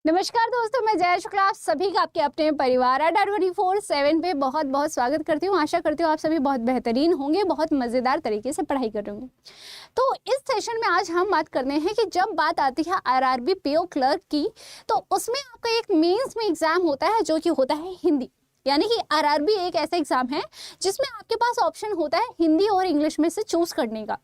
नमस्कार दोस्तों, मैं जया शुक्ला आप सभी का आपके अपने परिवार अड्डा 24/7 पे बहुत बहुत स्वागत करती हूँ। आशा करती हूँ आप सभी बहुत बेहतरीन होंगे, बहुत मज़ेदार तरीके से पढ़ाई कर रहे होंगे। तो इस सेशन में आज हम बात करते हैं कि जब बात आती है आरआरबी पीओ क्लर्क की, तो उसमें आपका एक मेंस में एग्जाम होता है जो कि होता है हिंदी। यानी कि आरआरबी एक ऐसा एग्जाम है जिसमें आपके पास ऑप्शन होता है हिंदी और इंग्लिश में से चूज करने का,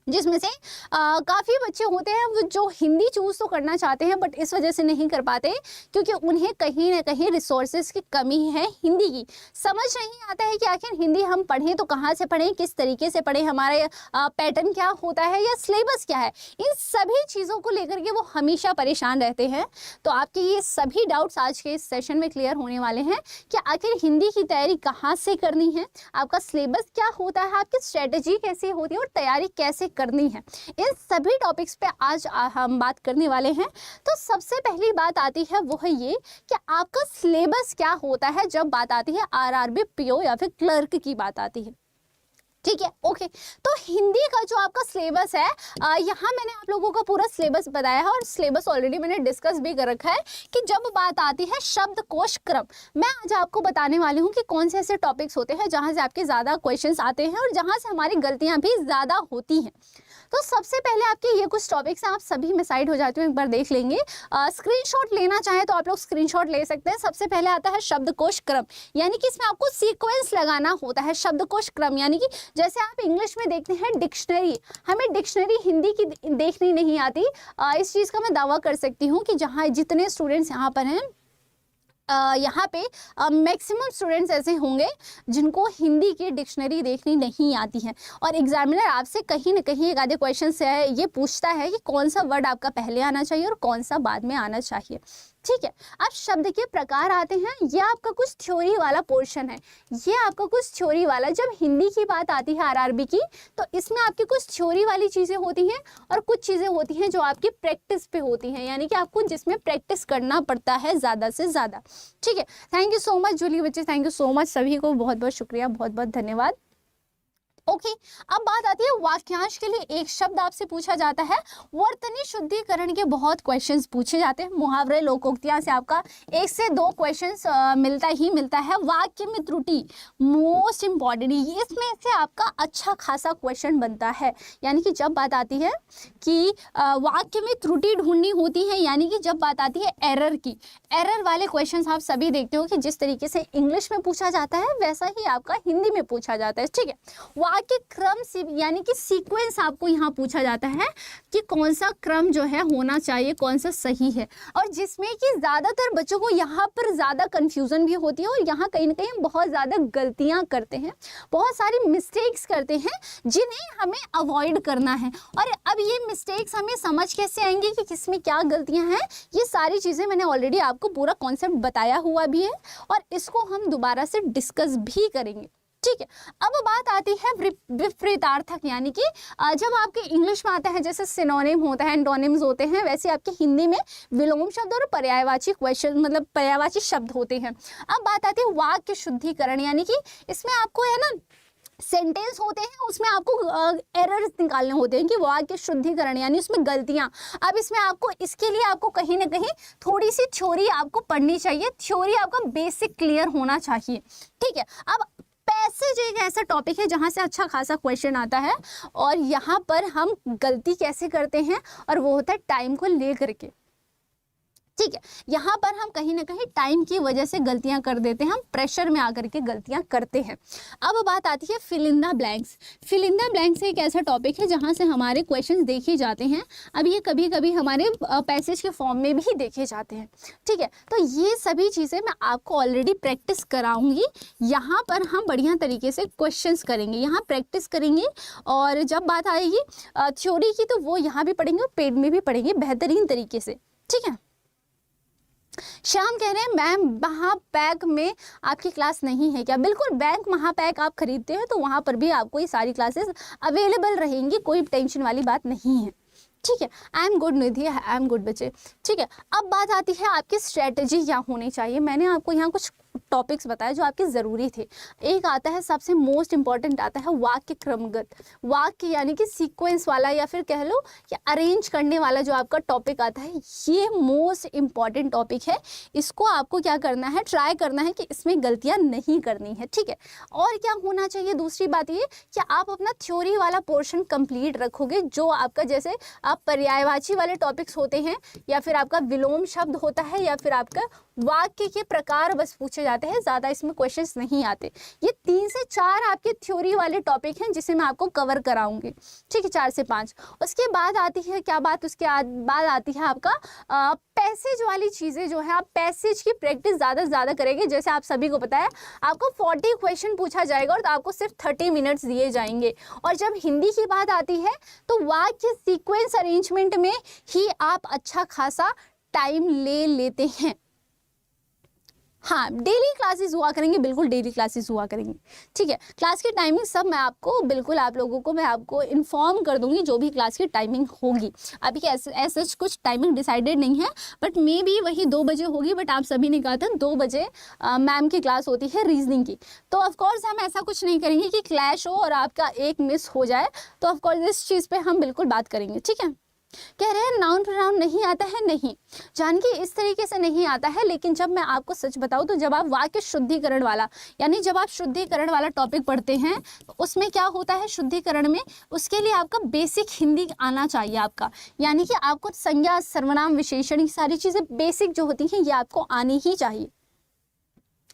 जिसमें से काफ़ी बच्चे होते हैं वो जो हिंदी चूज़ तो करना चाहते हैं बट इस वजह से नहीं कर पाते क्योंकि उन्हें कहीं ना कहीं रिसोर्सेज की कमी है। हिंदी की समझ नहीं आता है कि आखिर हिंदी हम पढ़ें तो कहाँ से पढ़ें, किस तरीके से पढ़ें, हमारा पैटर्न क्या होता है या सिलेबस क्या है। इन सभी चीज़ों को लेकर के वो हमेशा परेशान रहते हैं। तो आपके ये सभी डाउट्स आज के इस सेशन में क्लियर होने वाले हैं कि आखिर हिंदी की तैयारी कहाँ से करनी है, आपका सिलेबस क्या होता है, आपकी स्ट्रेटजी कैसी होती है और तैयारी कैसे करनी है। इन सभी टॉपिक्स पे आज हम बात करने वाले हैं। तो सबसे पहली बात आती है वो है ये कि आपका सिलेबस क्या होता है जब बात आती है आरआरबी पीओ या फिर क्लर्क की बात आती है। ठीक है, ओके। तो हिंदी का जो आपका सिलेबस है, यहाँ मैंने आप लोगों का पूरा सिलेबस बताया है और सिलेबस ऑलरेडी मैंने डिस्कस भी कर रखा है कि जब बात आती है शब्दकोश क्रम, मैं आज आपको बताने वाली हूँ कि कौन से ऐसे टॉपिक्स होते हैं जहाँ से आपके ज़्यादा क्वेश्चंस आते हैं और जहाँ से हमारी गलतियाँ भी ज़्यादा होती हैं। तो सबसे पहले आपके ये कुछ टॉपिक्स हैं, आप सभी में साइड हो जाते हो, एक बार देख लेंगे। स्क्रीनशॉट लेना चाहें तो आप लोग स्क्रीनशॉट ले सकते हैं। सबसे पहले आता है शब्दकोश क्रम, यानी कि इसमें आपको सीक्वेंस लगाना होता है। शब्दकोश क्रम यानी कि जैसे आप इंग्लिश में देखते हैं डिक्शनरी, हमें डिक्शनरी हिंदी की देखनी नहीं आती। इस चीज़ का मैं दावा कर सकती हूँ कि जहाँ जितने स्टूडेंट्स यहाँ पर हैं, यहाँ पे मैक्सिमम स्टूडेंट्स ऐसे होंगे जिनको हिंदी की डिक्शनरी देखनी नहीं आती है और एग्जामिनर आपसे कहीं ना कहीं एक आधे क्वेश्चन से ये पूछता है कि कौन सा वर्ड आपका पहले आना चाहिए और कौन सा बाद में आना चाहिए। ठीक है, अब शब्द के प्रकार आते हैं। ये आपका कुछ थ्योरी वाला पोर्शन है, ये आपका कुछ थ्योरी वाला। जब हिंदी की बात आती है आरआरबी की, तो इसमें आपकी कुछ थ्योरी वाली चीज़ें होती हैं और कुछ चीज़ें होती हैं जो आपकी प्रैक्टिस पे होती हैं, यानी कि आपको जिसमें प्रैक्टिस करना पड़ता है ज़्यादा से ज़्यादा। ठीक है, thank you so much Julie बच्चे, थैंक यू सो मच, सभी को बहुत बहुत शुक्रिया, बहुत बहुत धन्यवाद। ओके, अब बात आती है वाक्यांश के लिए एक शब्द आपसे पूछा जाता है। वर्तनी शुद्धिकरण के बहुत क्वेश्चंस पूछे जाते हैं। मुहावरे लोकोक्तियां से आपका 1 से 2 क्वेश्चंस मिलता ही मिलता है। वाक्य में त्रुटि मोस्ट इम्पॉर्टेंट, इसमें से आपका अच्छा खासा क्वेश्चन बनता है। यानी कि जब बात आती है कि वाक्य में त्रुटि ढूंढनी होती है, यानी कि जब बात आती है एरर की, एरर वाले क्वेश्चन आप सभी देखते हो कि जिस तरीके से इंग्लिश में पूछा जाता है वैसा ही आपका हिंदी में पूछा जाता है। ठीक है, के क्रम से यानी कि सीक्वेंस आपको यहाँ पूछा जाता है कि कौन सा क्रम जो है होना चाहिए, कौन सा सही है, और जिसमें कि ज़्यादातर बच्चों को यहाँ पर ज़्यादा कंफ्यूजन भी होती है और यहाँ कहीं ना कहीं बहुत ज़्यादा गलतियाँ करते हैं, बहुत सारी मिस्टेक्स करते हैं जिन्हें हमें अवॉइड करना है। और अब ये मिस्टेक्स हमें समझ कैसे आएंगे कि किसमें क्या गलतियाँ हैं, ये सारी चीज़ें मैंने ऑलरेडी आपको पूरा कॉन्सेप्ट बताया हुआ भी है और इसको हम दोबारा से डिस्कस भी करेंगे। ठीक है, अब बात आती है विपरीतार्थक, यानी कि जब आपके इंग्लिश में आता है जैसे सिनोनिम होता है, एंटोनिम्स होते हैं, वैसे आपके हिंदी में विलोम शब्द और पर्यायवाची क्वेश्चन मतलब पर्यायवाची शब्द होते हैं। अब बात आती है वाक्य शुद्धिकरण, यानी कि इसमें आपको है ना सेंटेंस होते हैं, उसमें आपको एरर्स निकालने होते हैं कि वाक्य शुद्धिकरण यानी उसमें गलतियां। अब इसमें आपको इसके लिए आपको कहीं ना कहीं थोड़ी सी थ्योरी आपको पढ़नी चाहिए, थ्योरी आपका बेसिक क्लियर होना चाहिए। ठीक है, अब पैसेज एक ऐसा टॉपिक है जहां से अच्छा खासा क्वेश्चन आता है और यहाँ पर हम गलती कैसे करते हैं और वो होता है टाइम को लेकर के। ठीक है, यहाँ पर हम कहीं ना कहीं टाइम की वजह से गलतियां कर देते हैं, हम प्रेशर में आकर के गलतियां करते हैं। अब बात आती है fill in the blanks. Fill in the blanks एक ऐसा टॉपिक है जहाँ से हमारे क्वेश्चंस देखे जाते हैं। अब ये कभी कभी हमारे पैसेज के फॉर्म में भी देखे जाते हैं। ठीक है, तो ये सभी चीज़ें मैं आपको ऑलरेडी प्रैक्टिस कराऊंगी। यहाँ पर हम बढ़िया तरीके से क्वेश्चंस करेंगे, यहाँ प्रैक्टिस करेंगे और जब बात आएगी थ्योरी की तो वो यहाँ भी पढ़ेंगे और पेड में भी पढ़ेंगे बेहतरीन तरीके से। ठीक है, श्याम कह रहे हैं मैम महापैक में आपकी क्लास नहीं है क्या? बिल्कुल, बैंक महापैक आप खरीदते हैं तो वहाँ पर भी आपको ये सारी क्लासेस अवेलेबल रहेंगी, कोई टेंशन वाली बात नहीं है। ठीक है, I am good Nidhi, I am good बच्चे। ठीक है, अब बात आती है आपकी स्ट्रेटजी क्या होनी चाहिए। मैंने आपको यहाँ कुछ टॉपिक्स बताए जो आपके ज़रूरी थे। एक आता है सबसे मोस्ट इम्पॉर्टेंट आता है वाक्य क्रमगत, वाक्य यानी कि सीक्वेंस वाला या फिर कह लो कि अरेंज करने वाला जो आपका टॉपिक आता है, ये मोस्ट इम्पॉर्टेंट टॉपिक है। इसको आपको क्या करना है, ट्राई करना है कि इसमें गलतियाँ नहीं करनी है, ठीक है। और क्या होना चाहिए, दूसरी बात ये कि आप अपना थ्योरी वाला पोर्शन कंप्लीट रखोगे, जो आपका जैसे आप पर्यायवाची वाले टॉपिक्स होते हैं या फिर आपका विलोम शब्द होता है या फिर आपका वाक्य के प्रकार बस पूछे जाते हैं, ज़्यादा इसमें क्वेश्चंस नहीं आते। ये 3 से 4 आपके थ्योरी वाले टॉपिक हैं जिसे मैं आपको कवर कराऊंगी, ठीक है, 4 से 5। उसके बाद आती है क्या बात, उसके बाद आती है आपका पैसेज वाली चीज़ें जो है, आप पैसेज की प्रैक्टिस ज़्यादा से ज़्यादा करेंगे। जैसे आप सभी को पता है आपको 40 क्वेश्चन पूछा जाएगा और तो आपको सिर्फ 30 मिनट्स दिए जाएंगे। और जब हिंदी की बात आती है तो वाक्य सीक्वेंस अरेंजमेंट में ही आप अच्छा खासा टाइम ले लेते हैं। हाँ, डेली क्लासेस हुआ करेंगे, बिल्कुल डेली क्लासेस हुआ करेंगे, ठीक है। क्लास की टाइमिंग सब मैं आपको बिल्कुल आप लोगों को मैं आपको इन्फॉर्म कर दूंगी, जो भी क्लास की टाइमिंग होगी। अभी ऐसे कुछ टाइमिंग डिसाइडेड नहीं है, बट मे बी वही 2 बजे होगी। बट आप सभी ने कहा था 2 बजे मैम की क्लास होती है रीजनिंग की, तो ऑफकोर्स हम ऐसा कुछ नहीं करेंगे कि क्लैश हो और आपका एक मिस हो जाए। तो ऑफकोर्स इस चीज़ पर हम बिल्कुल बात करेंगे, ठीक है। कह रहे हैं नाउन प्रोनाउन नहीं आता है, नहीं जानकी इस तरीके से नहीं आता है। लेकिन जब मैं आपको सच बताऊं तो जब आप वाक्य शुद्धिकरण वाला यानी जब आप शुद्धिकरण वाला टॉपिक पढ़ते हैं तो उसमें क्या होता है, शुद्धिकरण में उसके लिए आपका बेसिक हिंदी आना चाहिए आपका, यानी कि आपको संज्ञा सर्वनाम विशेषण ये सारी चीज़ें बेसिक जो होती हैं ये आपको आनी ही चाहिए।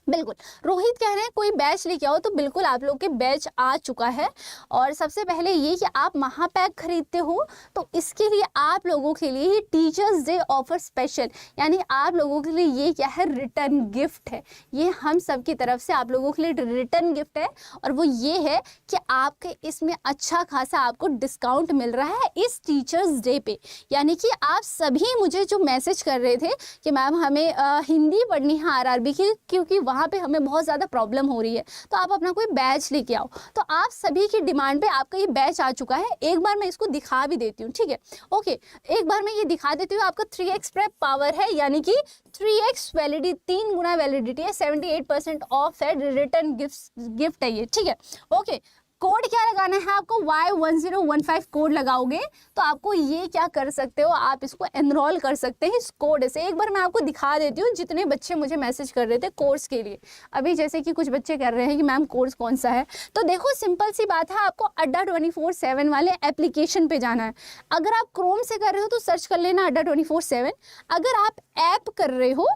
बिल्कुल, रोहित कह रहे हैं कोई बैच लेके आओ, तो बिल्कुल आप लोग के बैच आ चुका है। और सबसे पहले ये कि आप महापैक खरीदते हो तो इसके लिए आप लोगों के लिए ये टीचर्स डे ऑफर स्पेशल, यानी आप लोगों के लिए ये क्या है, रिटर्न गिफ्ट है। ये हम सब की तरफ से आप लोगों के लिए रिटर्न गिफ्ट है और वो ये है कि आपके इसमें अच्छा खासा आपको डिस्काउंट मिल रहा है इस टीचर्स डे पे। यानी कि आप सभी मुझे जो मैसेज कर रहे थे कि मैम हमें हिंदी पढ़नी है आरआरबी की, क्योंकि वहाँ पे हमें बहुत ज़्यादा प्रॉब्लम हो रही है, तो आप अपना कोई बैच लेके आओ। तो आप सभी की डिमांड पे आपका ये बैच आ चुका है। एक बार मैं इसको दिखा भी देती हूँ, ठीक है, ओके। एक बार मैं ये दिखा देती हूँ, आपका 3x प्रेप पावर है, यानी कि 3x वैलिडिटी, 3 गुना वैलिडिटी है, 78% ऑफ है, रिटर्न गिफ्ट है ये, ठीक है, ओके। कोड क्या लगाना है आपको, Y1015 कोड लगाओगे तो आपको ये क्या कर सकते हो, आप इसको एनरोल कर सकते हैं इस कोड से। एक बार मैं आपको दिखा देती हूँ जितने बच्चे मुझे मैसेज कर रहे थे कोर्स के लिए। अभी जैसे कि कुछ बच्चे कर रहे हैं कि मैम कोर्स कौन सा है, तो देखो सिंपल सी बात है, आपको अड्डा 24/7 वाले एप्लीकेशन पे जाना है। अगर आप क्रोम से कर रहे हो तो सर्च कर लेना अड्डा 24/7। अगर आप ऐप कर रहे हो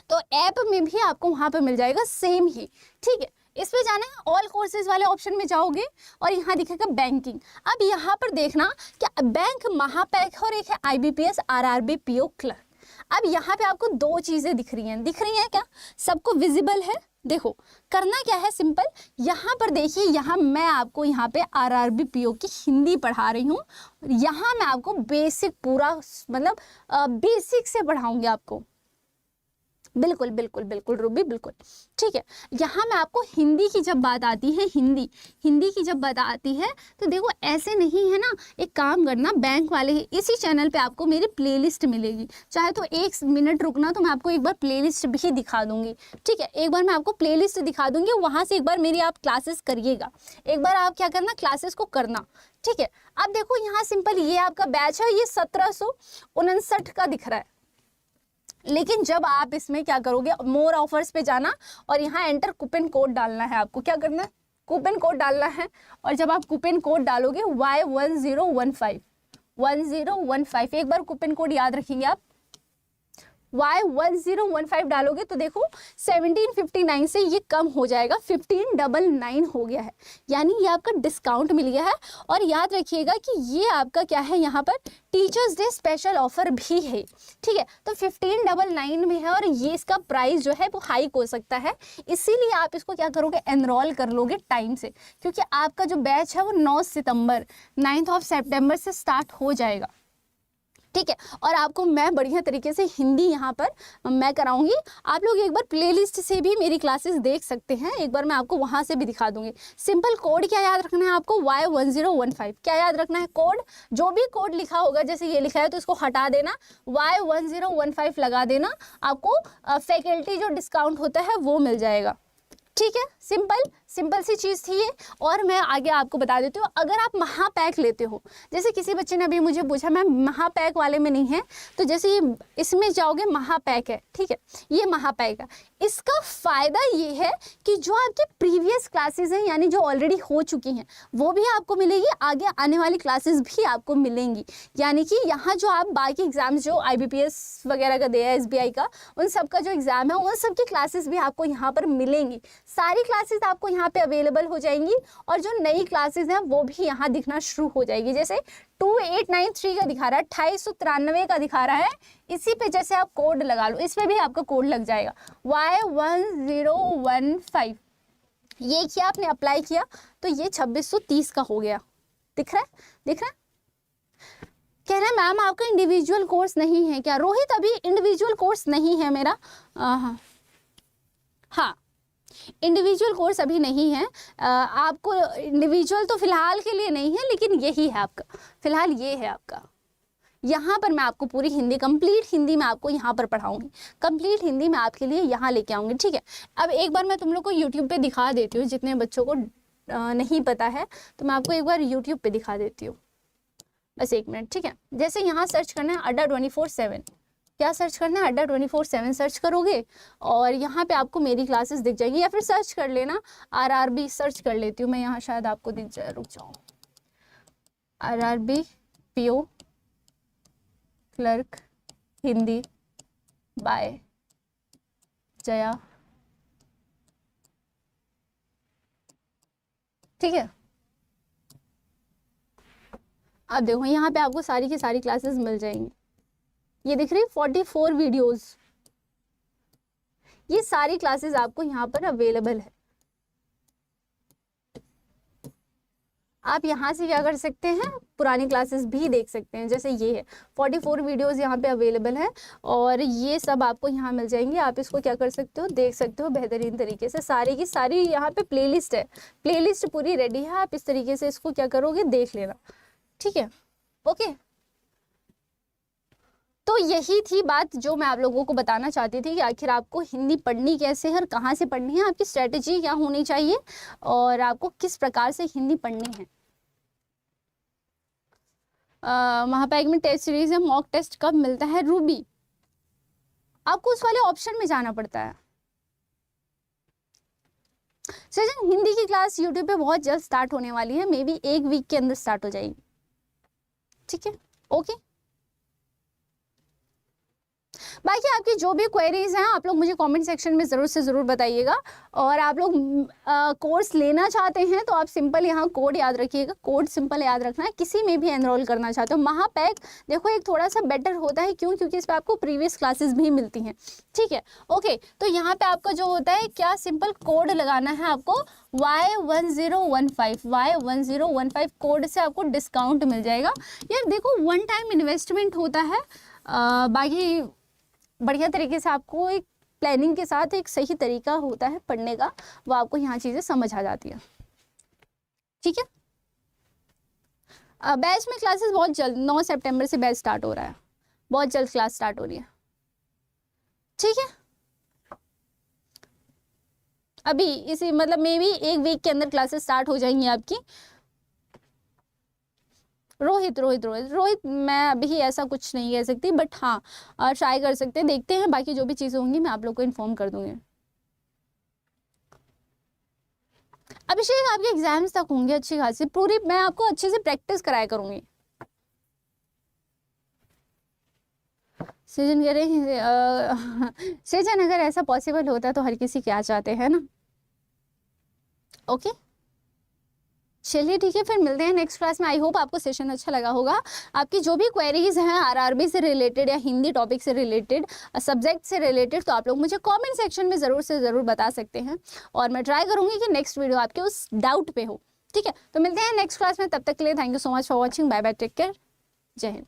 तो ऐप में भी आपको वहाँ पर मिल जाएगा सेम ही, ठीक है। इस पे जाना है, ऑल कोर्सेज वाले ऑप्शन में जाओगे और यहाँ दिखेगा बैंकिंग। अब यहाँ पर देखना कि बैंक महापैक और एक है IBPS RRB PO क्लर्क। अब यहाँ पे आपको 2 चीज़ें दिख रही हैं क्या, सबको विजिबल है। देखो करना क्या है, सिंपल, यहाँ पर देखिए, यहाँ मैं आपको यहाँ पे RRB PO की हिंदी पढ़ा रही हूँ। यहाँ मैं आपको बेसिक पूरा मतलब बेसिक से पढ़ाऊँगी आपको, बिल्कुल बिल्कुल बिल्कुल रूबी, बिल्कुल ठीक है। यहाँ मैं आपको हिंदी की जब बात आती है, हिंदी की जब बात आती है तो देखो ऐसे नहीं है ना, एक काम करना, बैंक वाले इसी चैनल पे आपको मेरी प्लेलिस्ट मिलेगी। चाहे तो 1 मिनट रुकना, तो मैं आपको एक बार प्लेलिस्ट भी दिखा दूंगी, ठीक है। एक बार मैं आपको प्लेलिस्ट दिखा दूंगी, वहाँ से एक बार मेरी आप क्लासेस करिएगा, एक बार आप क्या करना, क्लासेस को करना, ठीक है। अब देखो यहाँ सिंपल ये आपका बैच है, ये 1759 का दिख रहा है। लेकिन जब आप इसमें क्या करोगे, मोर ऑफर्स पे जाना और यहाँ एंटर कूपन कोड डालना है। आपको क्या करना है, कूपन कोड डालना है। और जब आप कूपन कोड डालोगे Y1015 एक बार कूपन कोड याद रखेंगे आप, Y1015 डालोगे तो देखो 1759 से ये कम हो जाएगा, 1599 हो गया है, यानी ये आपका डिस्काउंट मिल गया है। और याद रखिएगा कि ये आपका क्या है, यहाँ पर टीचर्स डे स्पेशल ऑफर भी है, ठीक है। तो 1599 में है और ये इसका प्राइस जो है वो हाइक हो सकता है, इसीलिए आप इसको क्या करोगे, एनरोल कर लोगे टाइम से, क्योंकि आपका जो बैच है वो 9 सितंबर 9 सितंबर से स्टार्ट हो जाएगा। ठीक है। और आपको मैं बढ़िया तरीके से हिंदी यहाँ पर मैं कराऊंगी। आप लोग एक बार प्लेलिस्ट से भी मेरी क्लासेस देख सकते हैं, एक बार मैं आपको वहाँ से भी दिखा दूंगी। सिंपल कोड क्या याद रखना है आपको, Y1015। क्या याद रखना है कोड, जो भी कोड लिखा होगा, जैसे ये लिखा है तो इसको हटा देना, Y1015 लगा देना, आपको फैकल्टी जो डिस्काउंट होता है वो मिल जाएगा। ठीक है, सिंपल सी चीज़ थी ये। और मैं आगे आपको बता देती हूँ, अगर आप महापैक लेते हो, जैसे किसी बच्चे ने अभी मुझे पूछा मैम महापैक वाले में नहीं है, तो जैसे ये इसमें जाओगे महापैक है, ठीक है, ये महापैक है। इसका फ़ायदा ये है कि जो आपके प्रीवियस क्लासेस हैं, यानी जो ऑलरेडी हो चुकी हैं, वो भी आपको मिलेगी, आगे आने वाली क्लासेस भी आपको मिलेंगी। यानी कि यहाँ जो आप बाकी एग्जाम्स जो IBPS वगैरह का दिया है, SBI का, उन सब का जो एग्ज़ाम है, उन सब की क्लासेस भी आपको यहाँ पर मिलेंगी। सारी क्लासेस आपको यहाँ पे अवेलेबल हो जाएंगी, और जो नई क्लासेस हैं वो भी यहाँ दिखना शुरू हो जाएगी। जैसे 2893 का दिखा रहा है, 2893 का दिखा रहा है, इसी पे जैसे आप कोड लगा लो, इस पे भी आपका कोड लग जाएगा Y1015। ये किया आपने, अप्लाई किया, तो ये 2630 का हो गया। दिख रहा है, दिख रहा है। कह रहे हैं मैम आपका इंडिविजुअल कोर्स नहीं है क्या? रोहित अभी इंडिविजुअल कोर्स नहीं है मेरा। हाँ, इंडिविजुअल कोर्स अभी नहीं है। आपको इंडिविजुअल तो फिलहाल के लिए नहीं है, लेकिन यही है आपका, फिलहाल ये है आपका। यहाँ पर मैं आपको पूरी हिंदी, कंप्लीट हिंदी में आपको यहाँ पर पढ़ाऊंगी, कंप्लीट हिंदी में आपके लिए यहाँ लेके आऊँगी। ठीक है, अब एक बार मैं तुम लोग को यूट्यूब पे दिखा देती हूँ, जितने बच्चों को नहीं पता है तो मैं आपको एक बार यूट्यूब पे दिखा देती हूँ, बस 1 मिनट। ठीक है, जैसे यहाँ सर्च करना है अड्डा 24/7। क्या सर्च करना है? अड्डा 24/7 सर्च करोगे और यहाँ पे आपको मेरी क्लासेस दिख जाएगी, या फिर सर्च कर लेना RRB, सर्च कर लेती हूँ मैं, यहाँ शायद आपको दिख जाए, रुक जाओ, RRB PO clerk Hindi by Jaya. ठीक है, अब देखो यहाँ पे आपको सारी की सारी क्लासेस मिल जाएंगी। ये दिख रही 44 वीडियोस, ये सारी क्लासेस आपको यहाँ पर अवेलेबल है। आप यहाँ से क्या कर सकते हैं, पुरानी क्लासेस भी देख सकते हैं। जैसे ये है 44 वीडियोस यहाँ पे अवेलेबल है, और ये सब आपको यहाँ मिल जाएंगे। आप इसको क्या कर सकते हो, देख सकते हो बेहतरीन तरीके से। सारी की सारी यहाँ पे प्लेलिस्ट है, प्लेलिस्ट पूरी रेडी है। आप इस तरीके से इसको क्या करोगे, देख लेना। ठीक है, ओके। तो यही थी बात जो मैं आप लोगों को बताना चाहती थी कि आखिर आपको हिंदी पढ़नी कैसे है और कहाँ से पढ़नी है, आपकी स्ट्रेटेजी क्या होनी चाहिए, और आपको किस प्रकार से हिंदी पढ़नी है। महापैक में टेस्ट सीरीज है, मॉक टेस्ट कब मिलता है? रूबी, आपको उस वाले ऑप्शन में जाना पड़ता है। सृजन, हिंदी की क्लास यूट्यूब पे बहुत जल्द स्टार्ट होने वाली है, मे बी 1 वीक के अंदर स्टार्ट हो जाएगी। ठीक है, ओके। बाकी आपकी जो भी क्वेरीज हैं आप लोग मुझे कमेंट सेक्शन में ज़रूर से ज़रूर बताइएगा। और आप लोग कोर्स लेना चाहते हैं तो आप सिंपल यहाँ कोड याद रखिएगा, कोड सिंपल याद रखना है। किसी में भी एनरोल करना चाहते हो, महापैक देखो एक थोड़ा सा बेटर होता है, क्यों? क्योंकि इस पर आपको प्रीवियस क्लासेस भी मिलती हैं। ठीक है, ओके। तो यहाँ पे आपका जो होता है, क्या सिंपल कोड लगाना है आपको Y1015, Y1015 कोड से आपको डिस्काउंट मिल जाएगा। यार देखो, 1 टाइम इन्वेस्टमेंट होता है, बाकी बढ़िया तरीके से आपको एक प्लानिंग के साथ एक सही तरीका होता है पढ़ने का, वो आपको यहाँ चीज़ें समझ आ जाती है। ठीक है, बैच में क्लासेस बहुत जल्द 9 सितंबर से बैच स्टार्ट हो रहा है, बहुत जल्द क्लास स्टार्ट हो रही है। ठीक है, अभी इसी मतलब मे भी 1 वीक के अंदर क्लासेस स्टार्ट हो जाएंगी आपकी। रोहित मैं अभी ऐसा कुछ नहीं कह सकती, बट हाँ ट्राई कर सकते हैं, देखते हैं। बाकी जो भी चीज़ें होंगी मैं आप लोग को इन्फॉर्म कर दूंगी। अभिषेक, आपके एग्जाम्स तक होंगे अच्छी खासी, पूरी मैं आपको अच्छे से प्रैक्टिस कराया करूंगी। सृजन कह रहे हैं सृजन, अगर ऐसा पॉसिबल होता तो हर किसी क्या चाहते हैं ना। ओके, चलिए ठीक है, फिर मिलते हैं नेक्स्ट क्लास में। आई होप आपको सेशन अच्छा लगा होगा। आपकी जो भी क्वेरीज हैं RRB से रिलेटेड या हिंदी टॉपिक से रिलेटेड, सब्जेक्ट से रिलेटेड, तो आप लोग मुझे कमेंट सेक्शन में ज़रूर से ज़रूर बता सकते हैं, और मैं ट्राई करूँगी कि नेक्स्ट वीडियो आपके उस डाउट पे हो। ठीक है, तो मिलते हैं नेक्स्ट क्लास में, तब तक के लिए thank you so much for watching. Bye bye, take care, जय हिंद।